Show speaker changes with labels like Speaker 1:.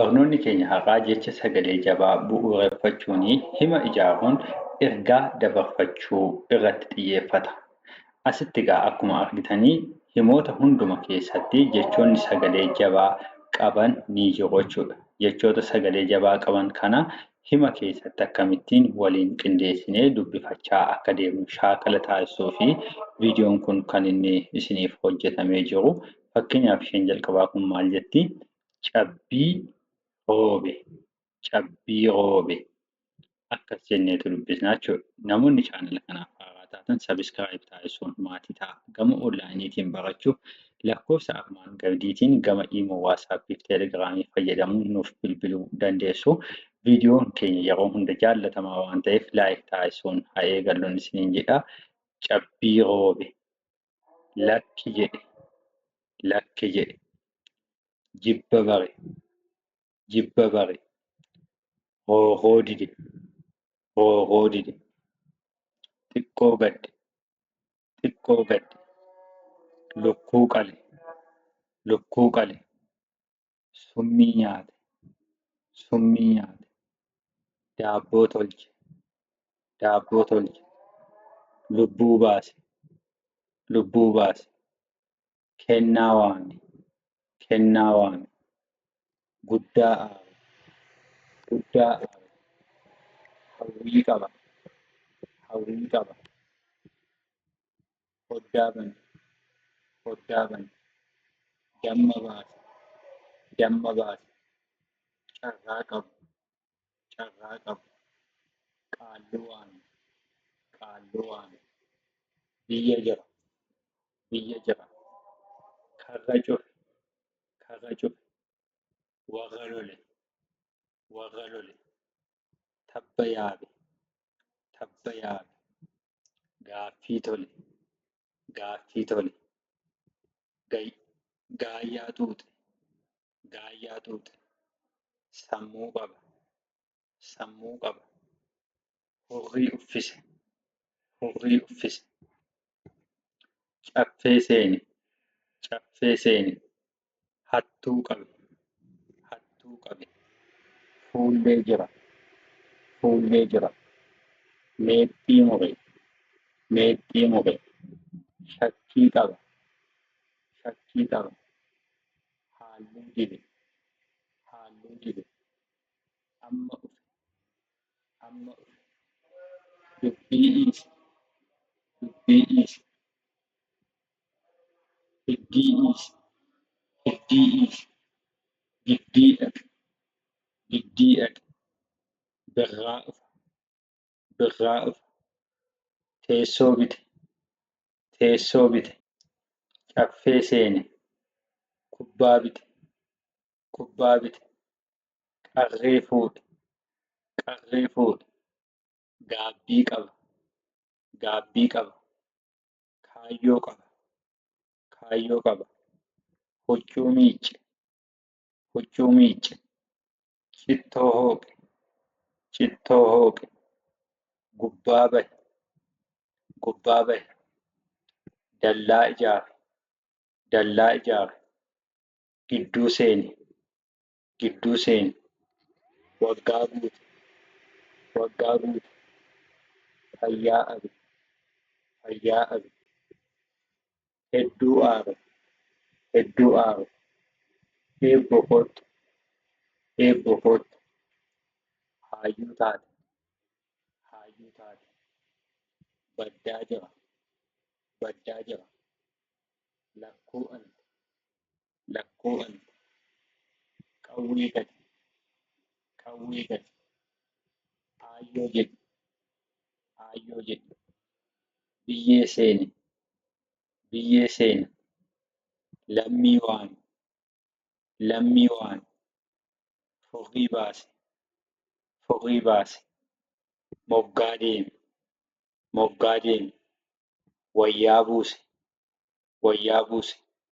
Speaker 1: Barnoonni keenya har'aa jecha sagalee jabaa bu'uureffachuun hima ijaaruun ergaa dabarfachuu irratti xiyyeeffata. Asitti egaa akkuma argitanii himoota hunduma keessatti jechoonni sagalee jabaa qaban ni jiru jechuudha. Jechoota sagalee jabaa qaban kana hima keessatti akkamittiin waliin qindeessinee dubbifachaa akka deemnu shaakala taasisuu fi viidiyoon kun kan inni isiniif hojjetamee jiru. Fakkeenyaaf isheen jalqabaa kun maal jetti? Cabbii roobe, cabbii roobe. Akkas jenneetu dubbisnaa jechuudha. Namoonni chaanala kanaaf haaraa taatan sabiskiraayib taasisuun maatii ta'a. Gama onlaayiniitiin barachuuf lakkoofsa armaan gadiitiin gama iimoo, waatsaappii fi teelegiraamii fayyadamuun nuuf bilbiluu dandeessu. Viidiyoon keenya yeroo hunda jaallatamaa waan ta'eef laayik taasisuun haa eegalluun isiniin jedha. Cabbii roobe, lakki jedhe, lakki jedhe, jibba bare, jibba bare, hooroo dide, hooroo dide, xiqqoo gadde, xiqqoo gadde, lukkuu qale, lukkuu qale, summii nyaate, summii nyaate, daabboo tolche, daabboo tolche, lubbuu baase, lubbuu baase, kennaa waame, kennaa waame, guddaa aare, guddaa aare, hawwii qaba, hawwii qaba, hoddaa bane, hoddaa bane, damma baase, damma baase, carraa qabu, carraa qabu, qaalluu waame, qaalluu waame, biyya jira, biyya jira, karra cufe, karra cufe, warra lole, warra lole, tabba yaabe, tabba yaabe, gaaffii tole, gaaffii tole, gaayyaa xuuxe, gaayyaa xuuxe, sammuu qaba, sammuu qaba, hurrii uffise, hurrii uffise, caffee seene, caffee seene, hattuu qabe, hattuu qabe, fuullee jira, fuullee jira, meexxii mure, meexxii mure, shakkii qaba, shakkii qaba, haalluu dibe, haalluu dibe, amma ufe, amma ufe, dubbii dhiise, dubbii dhiise, hiddii dhiise, hiddii dhiise, giddii dhaqe, giddii dhaqe, birraa ufa, birraa ufa, teessoo bite, teessoo bite, caffee seene, kubbaa bite, kubbaa bite, qarree fuudhe, qarree fuudhe, gaabbii qaba, gaabbii qaba, kaayyoo qaba, kaayyoo qaba, huccuu miicce, huccuu miicce, cittoo hooqe, cittoo hooqe, gubbaa bahe, gubbaa bahe, dallaa ijaare, dallaa ijaare, gidduu seene, gidduu seene, waggaa guute, waggaa guute, fayyaa abe, fayyaa abe, hedduu aare, hedduu aare, eebbo kottu, eebbo kottu, haayyuu taate, haayyuu taate, baddaa jira, baddaa jira, lakkuu ante, lakkuu ante, qawwee gate, qawwee gate, aayyoo jedhe, aayyoo jedhe, biyyee seene, biyyee seene, lammii waame, lammii waame, furrii baase, furrii baase, moggaa deeme, moggaa deeme, wayyaa buuse, wayyaa buuse,